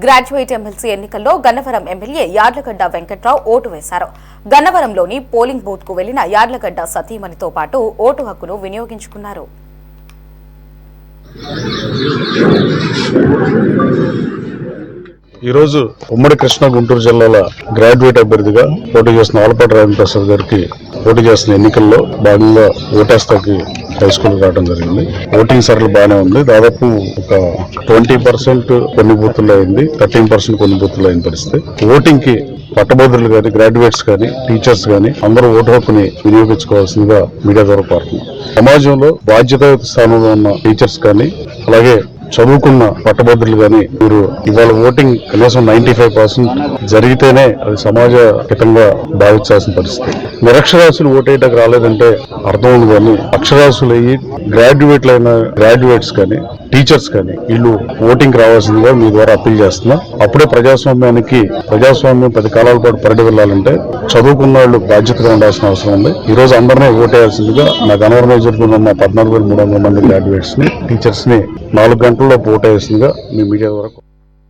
Graduate MLC ఎన్నికల్లో Gannavaram MLA Yarlagadda Venkatrao vote వేశారు. గన్నవరంలోని polling booth కు వెళ్లిన యార్లగడ్డ సతీమణితో పాటు ఓటు హక్కును వినియోగించుకున్నారు. ఈరోజు ఉమ్మడి కృష్ణా గుంటూరు జిల్లాల గ్రాడ్యుయేట్ అభ్యర్థిగా పోటీ చేసిన ఆలపాటి రాజేంద్ర ప్రసాద్ గారికి పోటీ చేసిన ఎన్నికల్లో భాగంగా ఓటేస్తాకి హై స్కూల్ రావడం జరిగింది. ఓటింగ్ సరళి బాగానే ఉంది. దాదాపు ఒక 20% కొన్ని బూతుల్లో అయింది, 13% కొన్ని బూతుల్లో అయిన పరిస్థితి. ఓటింగ్ కి పట్టభద్రులు కానీ, గ్రాడ్యుయేట్స్ కానీ, టీచర్స్ కానీ అందరూ ఓటు హక్కుని వినియోగించుకోవాల్సిందిగా మీడియా ద్వారా కోరుతున్నాం. సమాజంలో బాధ్యతాయుత స్థానంలో ఉన్న టీచర్స్ కానీ, అలాగే చదువుకున్న పట్టభద్రులు కానీ మీరు ఇవాళ ఓటింగ్ కనీసం 95% జరిగితేనే అది సమాజ హితంగా భావించాల్సిన పరిస్థితి. నిరక్షరాస్యులు ఓటేయటకు రాలేదంటే అర్థం ఉంది, కానీ అక్షరాస్యులు అయ్యి గ్రాడ్యుయేట్లైన గ్రాడ్యుయేట్స్ కానీ, టీచర్స్ కానీ వీళ్ళు ఓటింగ్ రావాల్సిందిగా మీ ద్వారా అప్పీల్ చేస్తున్నా. అప్పుడే ప్రజాస్వామ్యం 10 కాలాల పాటు పరిడి వెళ్ళాలంటే చదువుకున్న వాళ్ళు బాధ్యతగా ఉండాల్సిన అవసరం ఉంది. ఈ రోజు అందరినీ ఓటేయాల్సిందిగా నా గన్నవరంలో జరుగుతున్న 14,300 మంది గ్రాడ్యుయేట్స్ ని, టీచర్స్ ని 4 గంటల్లో ఓటేయాల్సిందిగా మీ మీడియా ద్వారా